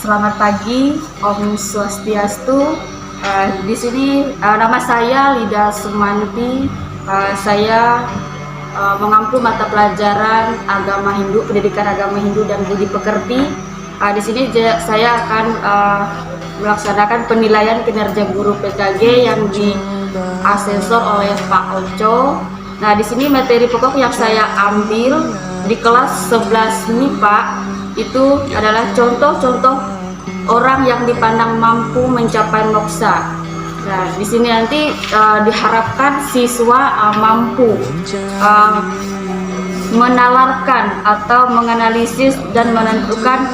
Selamat pagi, Om Swastiastu. Di sini nama saya Lida Sumanti. Saya mengampu mata pelajaran agama Hindu, pendidikan agama Hindu dan budi pekerti. Di sini saya akan melaksanakan penilaian kinerja guru PKG yang diasesor oleh Pak Oco. Nah, di sini materi pokok yang saya ambil di kelas 11 MIPA itu adalah contoh-contoh orang yang dipandang mampu mencapai moksa. Nah, di sini nanti diharapkan siswa mampu menalarkan atau menganalisis dan menentukan,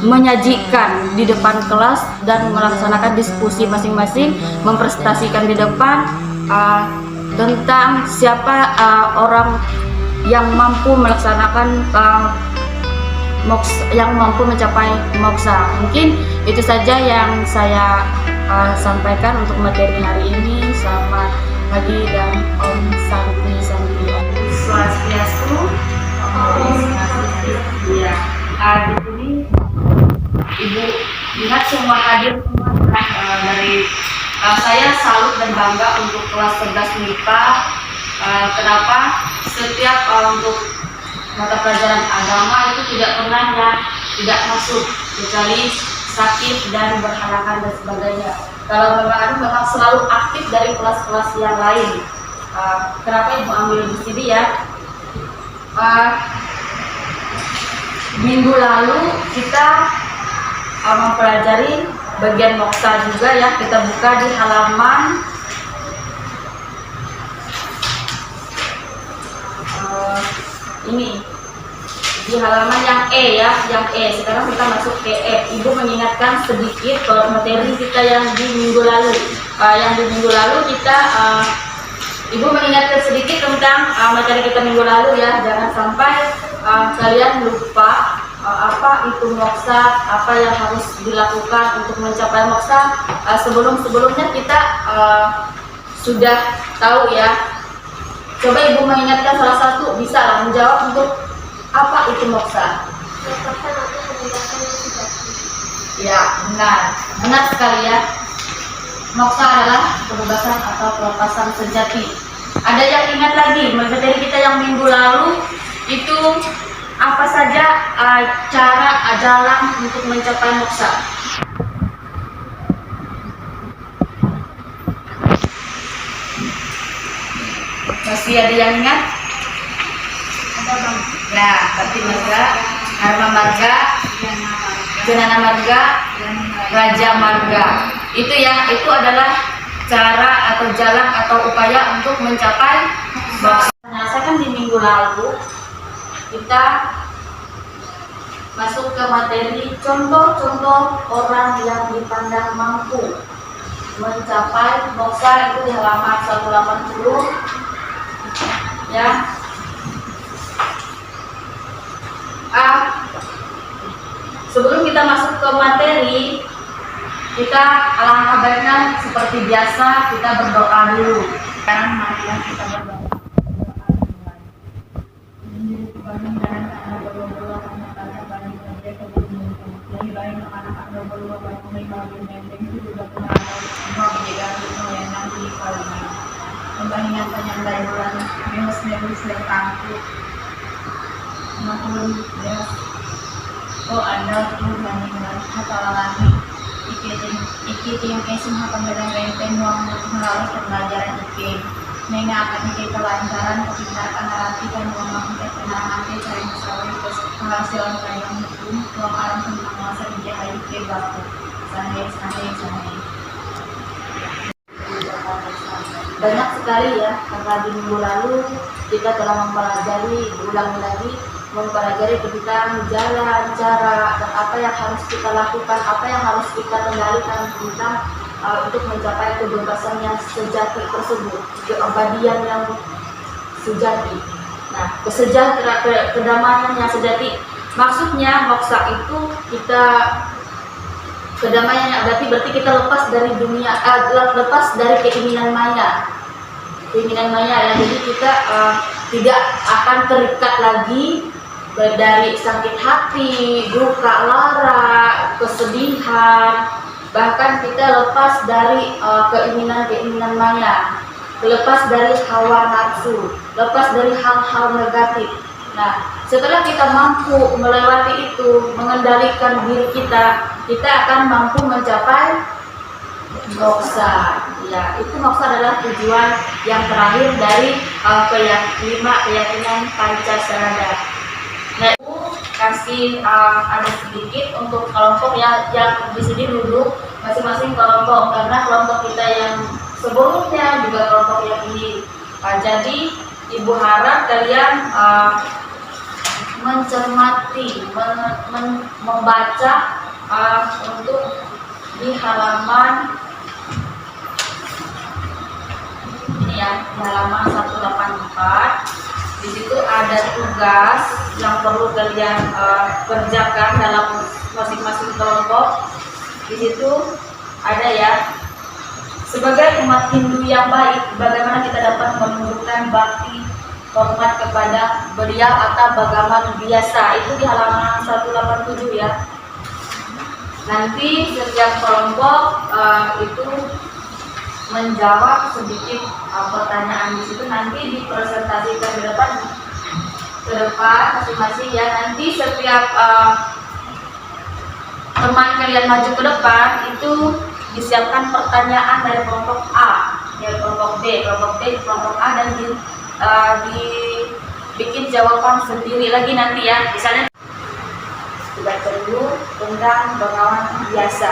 menyajikan di depan kelas dan melaksanakan diskusi masing-masing, mempresentasikan di depan tentang siapa orang yang mampu melaksanakan yang mampu mencapai moksa. Mungkin itu saja yang saya sampaikan untuk materi hari ini. Selamat pagi dan Om Santi Santi. Swastiastu. Ya. Di sini Ibu lihat semua hadir semua dari saya salut dan bangga untuk kelas 11 MIPA. Kenapa? Setiap untuk mata pelajaran agama itu tidak pernah tidak masuk kecuali sakit dan berhalangan dan sebagainya. Kalau memang selalu aktif dari kelas-kelas yang lain. Kenapa Ibu ambil di sini ya? Minggu lalu kita mempelajari bagian moksa juga ya. Kita buka di halaman ini, di halaman yang E ya, yang E. Sekarang kita masuk ke F. Ibu mengingatkan sedikit kalau materi kita yang di minggu lalu. Yang di minggu lalu kita Ibu mengingatkan sedikit tentang materi kita minggu lalu ya. Jangan sampai kalian lupa apa itu moksa, apa yang harus dilakukan untuk mencapai moksa. Sebelumnya kita sudah tahu ya. Coba Ibu mengingatkan salah satu, bisa lah menjawab untuk apa itu moksa. Ya, benar sekali ya. Moksa adalah kebebasan atau kelepasan sejati. Ada yang ingat lagi materi kita yang minggu lalu itu apa saja cara jalan untuk mencapai moksa? Masih ada yang ingat? Ada Bang. Ya, Pati Marga, Dharma Marga, Janana Marga, Raja Marga. Itu ya, itu adalah cara atau jalan atau upaya untuk mencapai moksa. Nah, saya kan di minggu lalu kita masuk ke materi contoh-contoh orang yang dipandang mampu mencapai moksa, itu di halaman 180 ya. Sebelum kita masuk ke materi, kita alangkah baiknya seperti biasa kita berdoa dulu. Sekarang marilah kita berdoa. Pembangunan penyandang bulan minus tangku maklum ya. Oh ada tuh bandingan hafalangi ikiting kesim hakan bedang uang melalui pembelajaran ikin nengah akan ikin kelancaran kepintaran narasi dan uang mampu ketenangan cari masalah penghasilan kayang hukum uang alam tentang masa dijahayu ke baku sanai. Banyak sekali ya, karena di minggu lalu kita telah mempelajari, diulangi lagi, mempelajari tentang jalan, cara, dan apa yang harus kita lakukan, apa yang harus kita kendalikan tentang untuk mencapai kebebasan yang sejati tersebut, keabadian yang sejati. Nah, kedamaian yang sejati, maksudnya moksa itu kita kedamaian yang berarti kita lepas dari dunia, lepas dari keinginan maya ya. Jadi kita tidak akan terikat lagi dari sakit hati, duka lara, kesedihan, bahkan kita lepas dari keinginan-keinginan maya, lepas dari hawa nafsu, lepas dari hal-hal negatif. Nah, setelah kita mampu melewati itu, mengendalikan diri kita, kita akan mampu mencapai moksa. Ya, itu moksa adalah tujuan yang terakhir dari 5 keyakinan Pancasila. Nah, itu kasih ada sedikit untuk kelompok yang di sini duduk masing-masing kelompok, karena kelompok kita yang sebelumnya juga kelompok yang ini. Jadi ibu harap kalian mencermati, membaca untuk di halaman ini ya, di halaman 184. Di situ ada tugas yang perlu kalian kerjakan dalam masing-masing kelompok. Di situ ada ya, sebagai umat Hindu yang baik, bagaimana kita dapat menunjukkan bakti hormat kepada beliau atau bagaimana biasa. Itu di halaman 187 ya. Nanti setiap kelompok itu menjawab sedikit pertanyaan di situ, nanti dipresentasikan ke depan masing-masing ya. Nanti setiap teman kalian maju ke depan itu disiapkan pertanyaan dari kelompok A, dari kelompok B, kelompok A, dan dibikin jawaban sendiri lagi nanti ya. Misalnya dibaca dulu tentang bengawan biasa.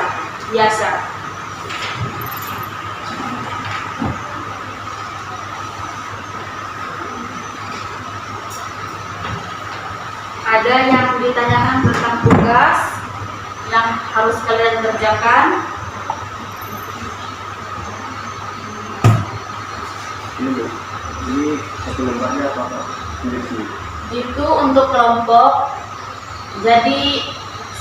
Ada yang ditanyakan tentang tugas yang harus kalian kerjakan. Ini satu lembarnya apa? Itu untuk kelompok. Jadi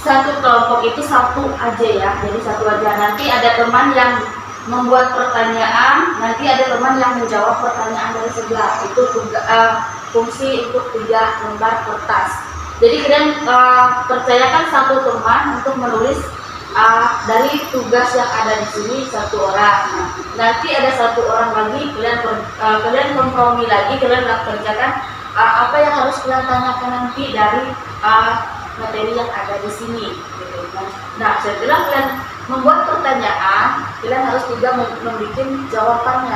satu kelompok itu satu aja ya. Jadi satu aja. Nanti ada teman yang membuat pertanyaan, nanti ada teman yang menjawab pertanyaan dari sebelah. Itu fungsi untuk 3 lembar kertas. Jadi kalian percayakan satu teman untuk menulis dari tugas yang ada di sini 1 orang. Nah, nanti ada 1 orang lagi, kalian kompromi lagi, kalian kerjakan apa yang harus kalian tanyakan nanti dari materi yang ada di sini. Nah, setelah kalian membuat pertanyaan, kalian harus juga membuat jawaban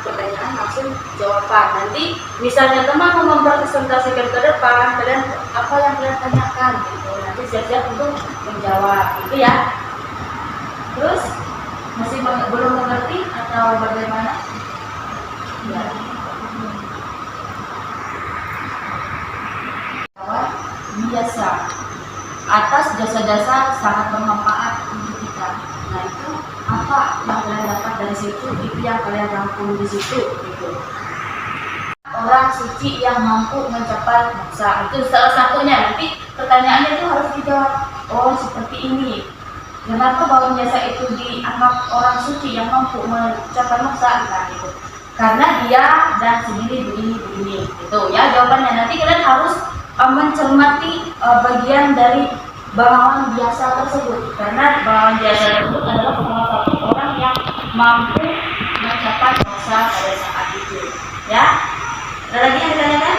pertanyaan langsung jawaban. Nanti misalnya teman mau mempresentasikan ke depan, kalian apa yang kalian tanyakan gitu. Nanti siap-siap untuk menjawab gitu ya. Terus masih belum mengerti atau bagaimana? Ya. Biasa atas jasa-jasa sangat bermanfaat untuk kita. Nah, itu apa yang kalian dapat dari situ, itu yang kalian rangkum di situ gitu. Orang suci yang mampu mencapai moksa, itu salah satunya. Nanti pertanyaannya itu harus dijawab, oh seperti ini. Kenapa bahwa biasa itu dianggap orang suci yang mampu mencapai moksa? Nah, gitu. Karena dia dan sendiri begini gitu ya jawabannya. Nanti kalian harus mencermati bagian dari bengawan biasa tersebut, karena bengawan biasa tersebut adalah salah satu orang yang mampu mencapai moksa pada saat itu ya. Ada lagi yang ditanyakan?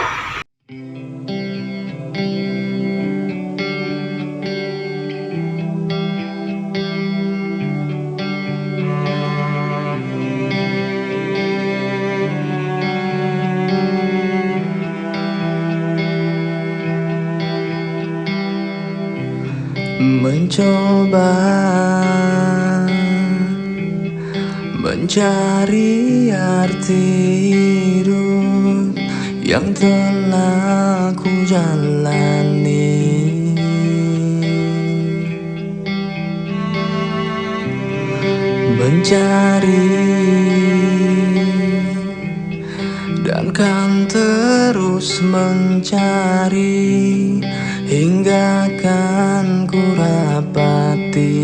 Mencoba mencari arti hidup yang telah ku jalani. Mencari dan kan terus mencari hingga kan ku dapati.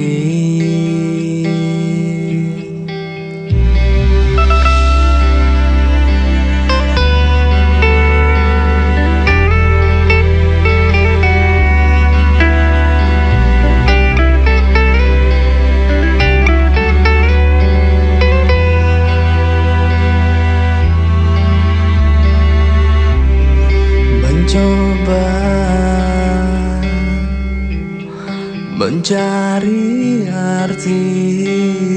mencari arti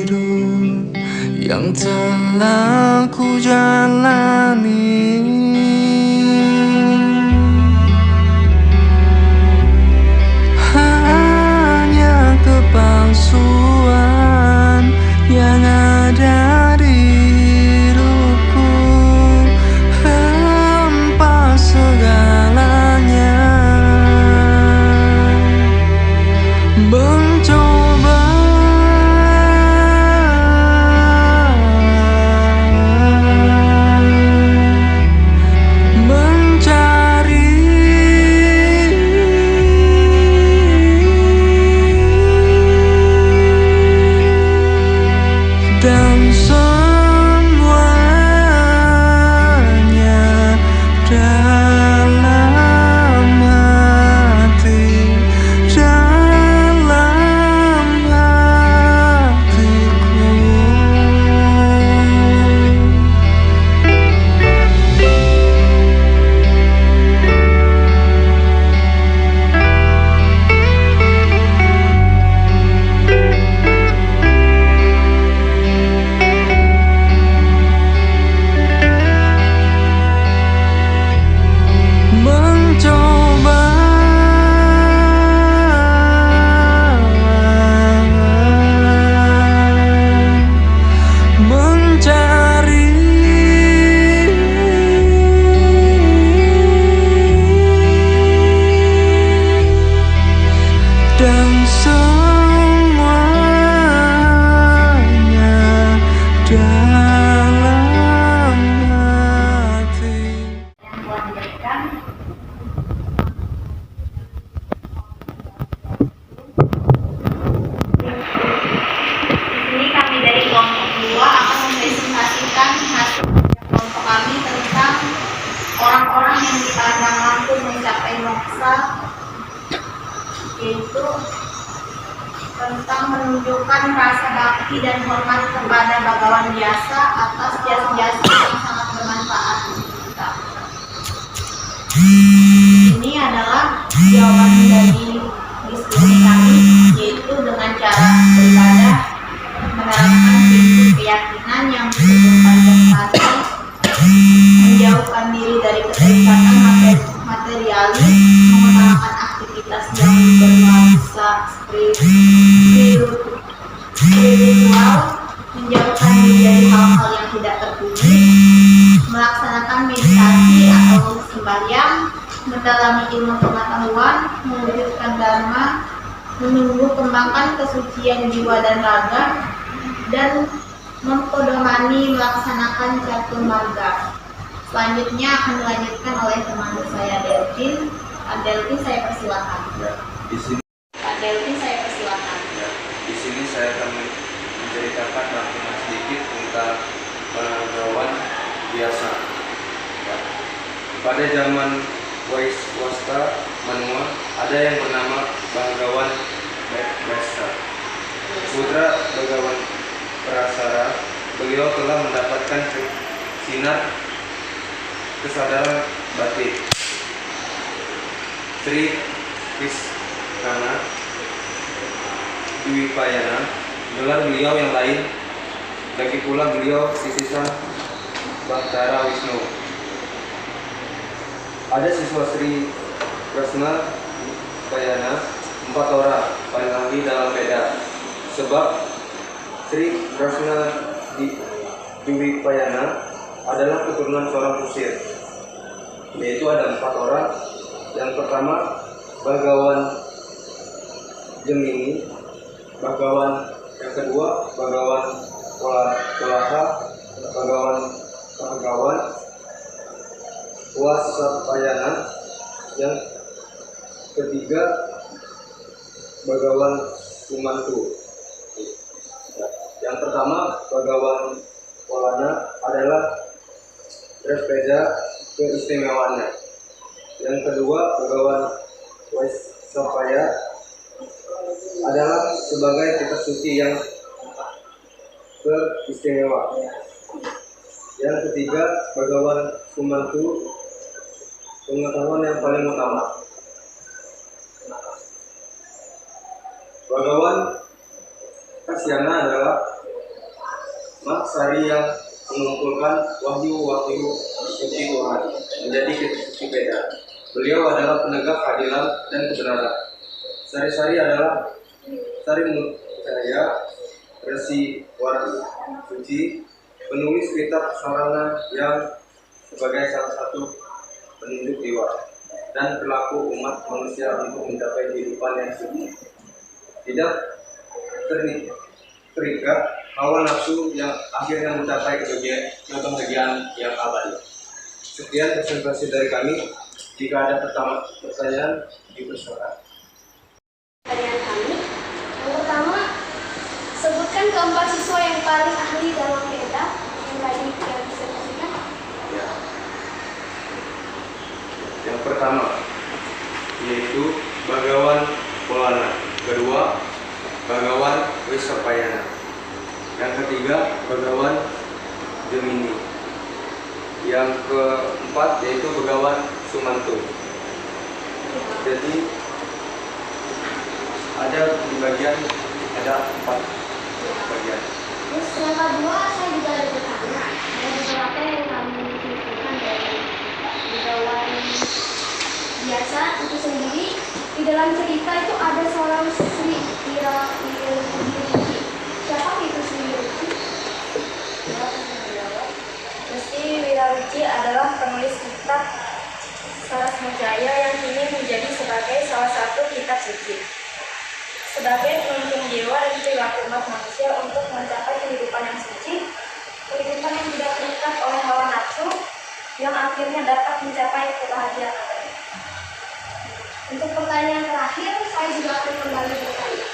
hidup yang telah ku jalani. Hanya kepalsuan yang ada di hidupku, hampa segalanya. Mencoba mencari dan semuanya dalam hati, dalam hatiku. Mencoba mencari dan semuanya dalam hati. Di sini kami dari kelompok 2 akan mempresentasikan hasil kelompok kami tentang orang-orang yang dipandang mampu mencapai moksa, yaitu tentang menunjukkan rasa bakti dan hormat kepada bagawan biasa atas jasa-jasa yang sangat bermanfaat untuk kita. Ini adalah jawaban dari diskusi kami, yaitu dengan cara beribadah, menerapkan prinsip keyakinan yang diteguhkan hati, menjauhkan diri dari keterikatan materialis, mengutamakan aktivitas yang bernuansa spiritual, menjauhkan diri dari hal-hal yang tidak terpuji, melaksanakan meditasi atau sembahyang, mendalami ilmu pengetahuan, mewujudkan dharma, menumbuh kembangkan kesucian jiwa dan raga, dan mempedomani melaksanakan catur marga. Selanjutnya akan dilanjutkan oleh teman saya Delvin. Pak Delvin, saya persilakan. Di sini, Pak Delvin, saya persilakan. di sini saya akan menceritakan rangkuman sedikit tentang banggawan biasa. Ya. Pada zaman Wasta Manua ada yang bernama Banggawan Biasa. Putra Banggawan Prasara, beliau telah mendapatkan sinar kesadaran batin. Sri Krishna Dwipayana, gelar beliau yang lain, lagi pula beliau sisisan Bahtara Wisnu. Ada siswa Sri Krishna Dwipayana 4 orang paling ahli dalam Veda, sebab Sri Krishna Dwipayana adalah keturunan seorang kusir, yaitu ada 4 orang. Yang pertama Bagawan Gemini, Bagawan yang kedua Bagawan Kolaha, Bagawan Wasapayana, yang ketiga Bagawan Sumantu. Yang pertama Bagawan Polana adalah berbeda keistimewaannya. Yang kedua Bagawan Waisapaya adalah sebagai kitab suci yang beristimewa. Yang ketiga Bagawan Sumantu, pengetahuan yang paling utama. Bagawan Kasyana adalah maksari yang mengumpulkan wahyu-wahyu suci Tuhan menjadi kitab suci Veda. Beliau adalah penegak keadilan dan kebenaran. Sari-Sari adalah Sari Murjaya, Resi Waras Suci, penulis kitab Sarana yang sebagai salah satu penunjuk dewa dan pelaku umat manusia untuk mencapai kehidupan yang suci. Tidak terikat hawa nafsu yang akhirnya mencapai kebahagiaan yang abadi. Sekian presentasi dari kami. Jika ada pertanyaan, dipersilakan. Pertanyaan kami, yang pertama, sebutkan keempat siswa yang paling ahli dalam Veda yang tadi yang disertasikan. Ya. Yang pertama yaitu Bagawan Polana, kedua Bagawan Wisapayana, yang ketiga Bagawan Gemini, yang keempat yaitu Bagawan Sumanto. Jadi ada di bagian ada 4 bagian. Terus yang kedua, saya juga ada bertanya, ada beberapa yang kami simpulkan dari Begawan biasa itu sendiri. Di dalam cerita itu ada seorang Sri Wirawiti. Siapa itu Sri Wirawiti? Resi Wirawiti adalah penulis kitab Sarasmajaya yang kini menjadi sebagai salah satu kitab suci. Sebagai penuntun dewa dan perilaku umat manusia untuk mencapai kehidupan yang suci, kehidupan yang tidak terikat oleh hawa nafsu, yang akhirnya dapat mencapai kebahagiaan abadi. Untuk pertanyaan terakhir, saya juga akan kembali bertanya.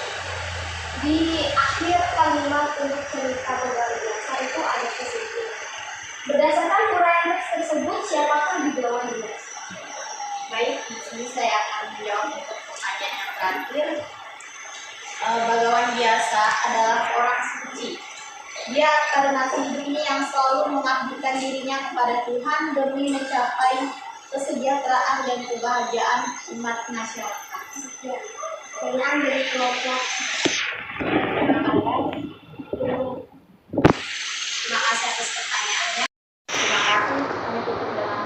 Di akhir kalimat untuk cerita Begawan biasa itu ada kesimpulan. Berdasarkan uraian teks tersebut, siapakah Begawan biasa? Baik, di sini saya akan menjawab untuk pertanyaan yang terakhir. Bagawan biasa adalah orang suci. Dia karena hidupnya yang selalu mengabdikan dirinya kepada Tuhan demi mencapai kesejahteraan dan kebahagiaan umat masyarakat. Dengan dari kelompok Terima kasih atas pertanyaannya. Terima kasih. Kami tutup dengan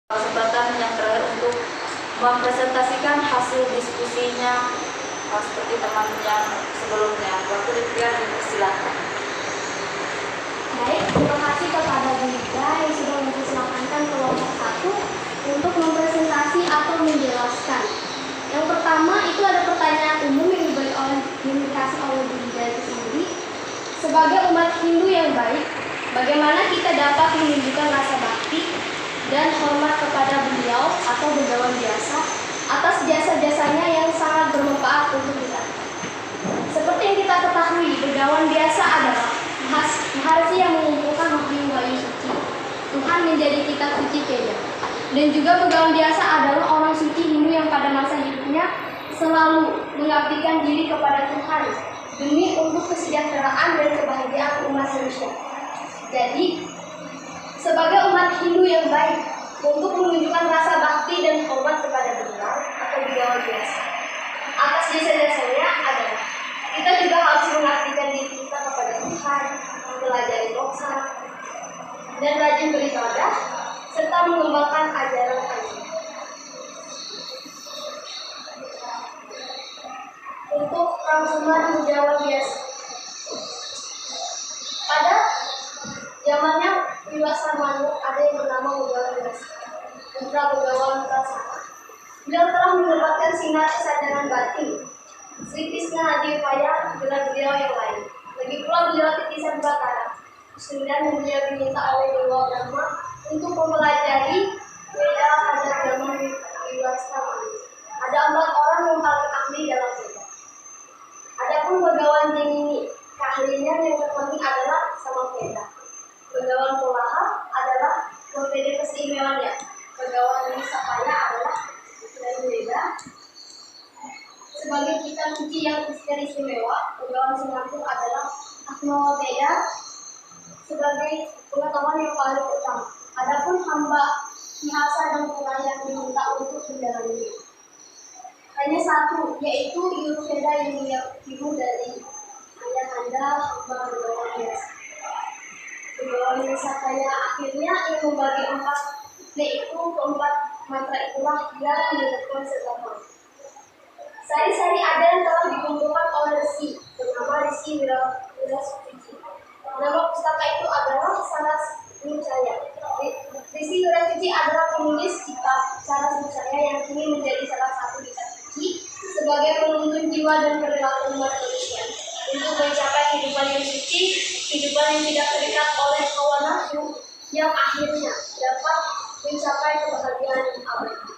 kesempatan yang terakhir untuk mempresentasikan hasil diskusinya seperti teman yang sebelumnya. Waktu dipersilakan. Baik, terima kasih kepada Bu Ida yang sudah mempersilakan kelompok 1 untuk mempresentasi atau menjelaskan. Yang pertama itu ada pertanyaan umum yang dikasih oleh Bu Ida itu sendiri. Sebagai umat Hindu yang baik, bagaimana kita dapat menunjukkan rasa bakti dan hormat kepada beliau atau Begawan biasa atas jasa-jasanya yang sangat bermanfaat untuk kita. Seperti yang kita ketahui, Begawan biasa adalah maharsi yang mengumpulkan wahyu-wahyu suci. Tuhan menjadi kitab suci Veda. Dan juga Begawan biasa adalah orang suci Hindu yang pada masa hidupnya selalu mengabdikan diri kepada Tuhan demi untuk kesejahteraan dan kebahagiaan umat manusia. Jadi, sebagai umat Hindu yang baik, untuk menunjukkan rasa bakti dan hormat kepada beliau atau Begawan biasa atas jasa-jasanya adalah kita juga harus mengabdikan diri kita kepada Tuhan, mempelajari dosa, dan rajin beribadah, serta mengembangkan ajaran-ajaran. Untuk rangkuman Begawan biasa, pada zamannya Wiwasamanu ada yang bernama Begawan biasa, putra Begawan Prasana. Beliau telah mendapatkan sinar kesadaran batin Sri Krishna Hadipaya dengan beliau yang lain. Lagi pula beliau titisan Batara. Kemudian beliau diminta oleh Dewa Brahma untuk mempelajari Veda Hadapama Wiwasamanu. Ada 4 orang yang paling ahli dalam Veda. Adapun Begawan Gemini, keahliannya yang terpenting adalah sama Veda. Begawan Polaha adalah Veda keistimewaannya. Begawan Wisapaya adalah dari Veda. Sebagai kitab suci yang istimewa, Begawan Sumanto adalah Atma Veda sebagai pengetahuan yang paling utama. Adapun hamba biasa dan pelayan diminta untuk menjalaninya. Hanya satu, yaitu Yurveda yang ibu dari ayah anda hamba berdoa biasa. Berdoa biasa kaya akhirnya ia membagi 4, yaitu keempat mantra itulah yang menyebutkan segala. Sari-sari ada yang telah dikumpulkan oleh Resi, bernama Resi Wirasuci. Nama pustaka itu adalah Saras Nucaya. Resi Wirasuci adalah penulis kitab Saras Nucaya yang kini menjadi salah satu kitab suci sebagai penuntun jiwa dan perilaku umat manusia untuk mencapai kehidupan yang suci, kehidupan yang tidak terikat oleh hawa nafsu, yang akhirnya dapat mencapai kebahagiaan abadi.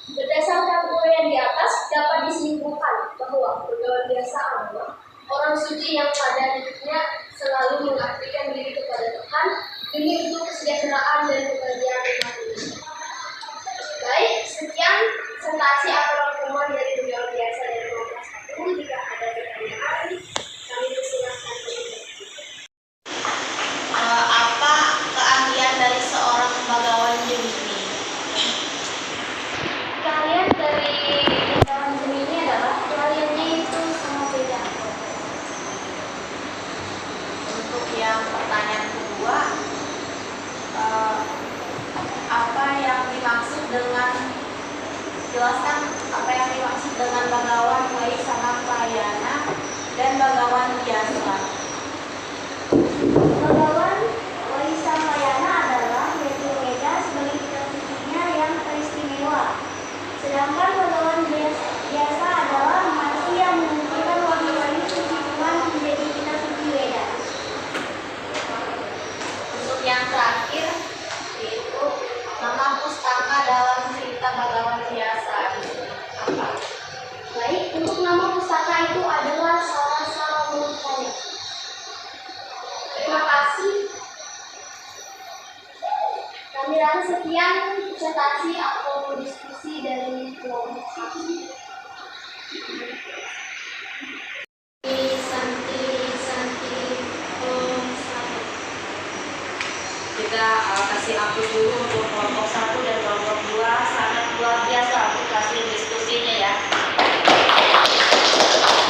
Berdasarkan uraian di atas, dapat disimpulkan bahwa bergaul biasa adalah orang suci yang pada hidupnya selalu mengabdikan diri kepada Tuhan demi untuk kesejahteraan dan kebahagiaan umat manusia. Baik, sekian presentasi atau rangkuman dari bergaul biasa dari kelompok 1. Jika ada pertanyaan, kami persilakan. Apa keahlian dari seorang bagawan Gemini? Keahlian dari bagawan Gemini adalah keahliannya itu sangat beda. Untuk yang pertanyaan kedua, apa yang dimaksud dengan jelaskan apa yang dimaksud dengan bagawan Waisanapayana dan bagawan biasa? Bagawan Waisanapayana adalah Yajurveda sebagai kitab sucinya yang teristimewa. Sedangkan bagawan biasa adalah masih yang mengumpulkan wahyu-wahyu suci Tuhan menjadi kitab suci Weda. Untuk yang terakhir yaitu nama pustaka dalam cerita bagawan biasa. Apa? Baik, untuk nama pustaka itu adalah Sarasa Nucaya. Terima kasih. Kami rasa sekian presentasi atau diskusi dari kelompok 1. Kita kasih ampun dulu untuk kelompok 1 dan kelompok 2. Sangat luar biasa aplikasi diskusinya ya.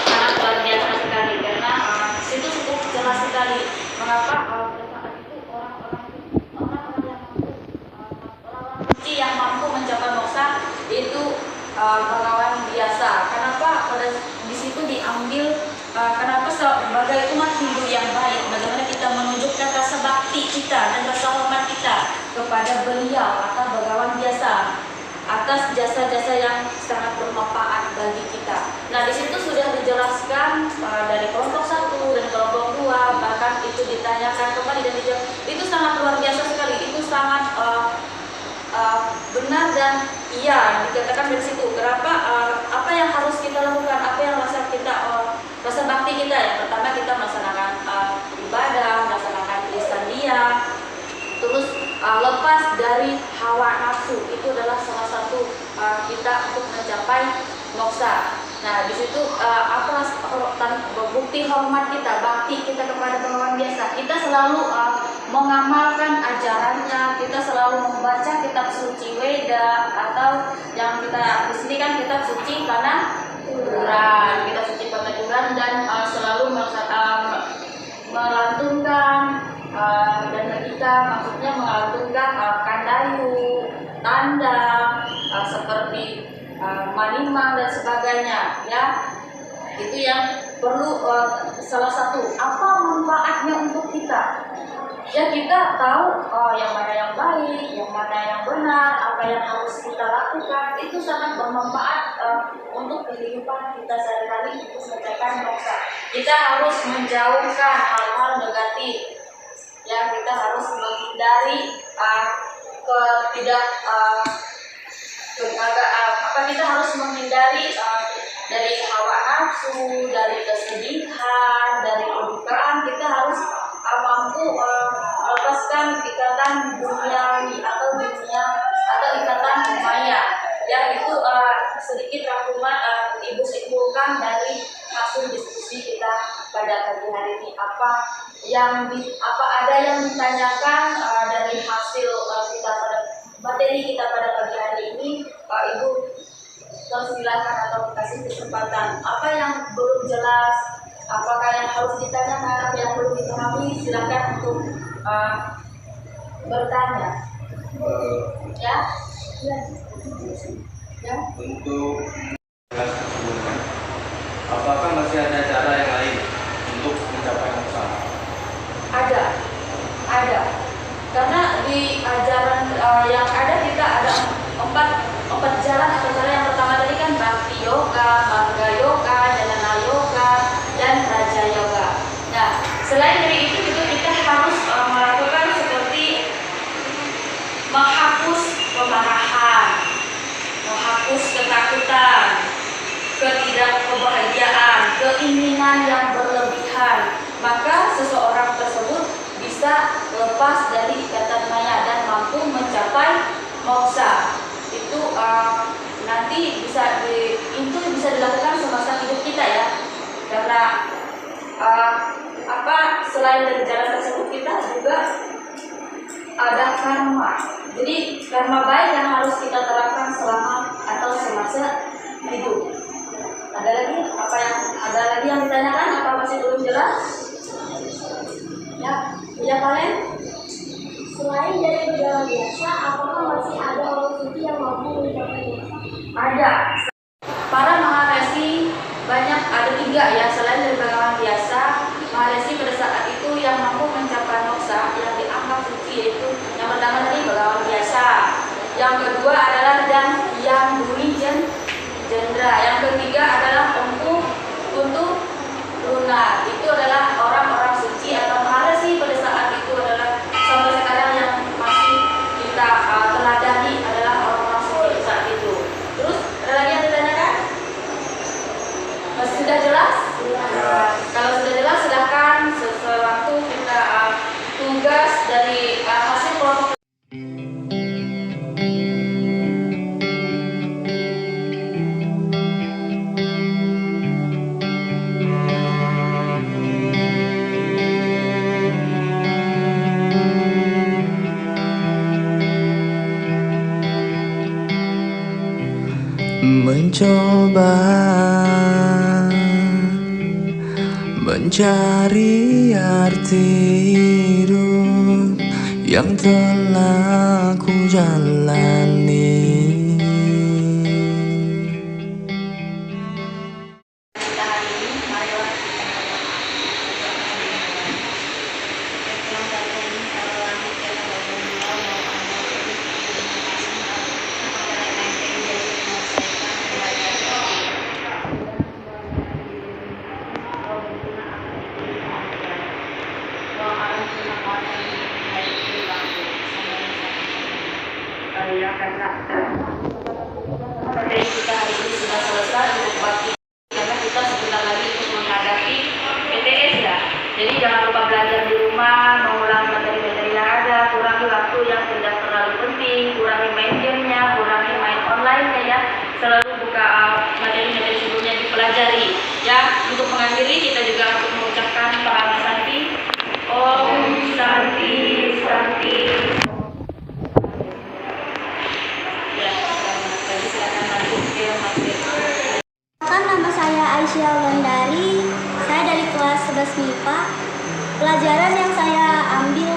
Sangat luar biasa sekali karena situ cukup jelas sekali mengapa pada saat itu orang-orang suci yang mampu mencapai moksa itu bagawan biasa. Kenapa pada di situ diambil kenapa sebagai umat Hindu yang baik, bagaimana kita menunjukkan rasa bakti kita dan rasa hormat kita kepada beliau atau bagawan biasa atas jasa-jasa yang sangat bermanfaat bagi kita. Nah, di situ sudah dijelaskan dari kelompok 1 dan kelompok 2, bahkan itu ditanyakan kembali dan dijawab. Itu sangat luar biasa sekali. Itu sangat benar dan iya dikatakan dari situ. Kenapa? Apa yang harus kita lakukan? Apa yang rasa kita rasa bakti kita? Yang pertama kita melaksanakan ibadah, melaksanakan lisan dia, terus lepas dari hawa nafsu. Itu adalah salah satu kita untuk mencapai moksa. Nah, di situ apa bukti hormat kita, bakti kita kepada bagawan biasa. Kita selalu mengamalkan ajarannya, kita selalu membaca kitab suci Weda atau yang kita di sini kan kitab suci Pananduran, kitab suci Pananduran dan selalu melantunkan dan kita maksudnya melantunkan kandayu, tanda seperti manimang dan sebagainya ya. Itu yang perlu salah satu apa manfaatnya untuk kita. Ya kita tahu yang mana yang baik, yang mana yang benar, apa yang harus kita lakukan. Itu sangat bermanfaat untuk kehidupan kita sehari-hari untuk mencapai moksa. Kita harus menjauhkan hal-hal negatif. Ya kita harus menghindari kita harus menghindari dari hawa nafsu, dari kesedihan, dari kedukaan. Kita harus mampu melepaskan ikatan duniawi atau ikatan maya. Ya itu sedikit rangkuman ibu simpulkan dari hasil diskusi kita pada pagi hari ini. Apa ada yang ditanyakan dari hasil kita pada materi kita pada pagi hari ini, Pak Ibu silakan atau kasih kesempatan. Apa yang belum jelas, apakah yang harus ditanyakan, apa yang belum dipahami, silakan untuk bertanya. Ya. Untuk sebelumnya, apakah masih ada cara yang lain untuk mencapai moksa? Ada. Karena di ajaran yang ada kita ada empat jalan atau cara. Yang pertama tadi kan Bhakti Yoga, Magga Yoga, Jnana Yoga, dan Raja Yoga. Nah, selain dari itu juga kita harus melakukan seperti menghapus kemarahan, menghapus ketakutan, ketidakkebahagiaan, keinginan yang berlebihan. Maka seseorang tersebut bisa lepas dari ikatan maya dan mampu mencapai moksa. Itu nanti bisa dilakukan semasa hidup kita ya. Karena selain dari jalan tersebut kita juga ada karma. Jadi karma baik yang harus kita terapkan selama atau semasa hidup. Ada lagi yang ditanyakan? Apa masih belum jelas? Ya kalian? Selain dari berjalan biasa, apakah masih ada orang suci yang mampu mencapai moksa? Ada. Para maharesi banyak, ada 3 ya, selain dari berjalan biasa. Maharesi pada saat itu yang mampu mencapai moksa yang dianggap suci, yaitu yang pertama tadi berjalan biasa, yang kedua adalah yang duri jendra, yang ketiga adalah untuk lunar. Itu adalah orang-orang suci atau maharesi pada saat itu adalah sampai sekarang yang masih kita teladani adalah orang-orang suci saat itu. Terus ada lagi yang ditanyakan? Masih sudah jelas? Kalau sudah jelas silahkan sewaktu kita tugas dari hasil kelompok. Mencoba mencari arti hidup yang telah ku jalani. Kita hari ini, marilah kita berdoa. Yang dari kalau langit yang berdoa mau materi kita hari ini sudah selesai untuk bakti, karena kita sebentar lagi untuk menghadapi PTS ya. Jadi jangan lupa belajar di rumah, mengulang materi-materi yang ada, kurangi waktu yang tidak terlalu penting, kurangi main gamenya, kurangi main online ya. Selalu buka materi-materi sebelumnya dipelajari ya. Untuk mengakhiri kita juga untuk mengucapkan Parama Santi. Om Santi Santi. Nama saya Aisyah Wulandari, saya dari kelas 11 MIPA. Pelajaran yang saya ambil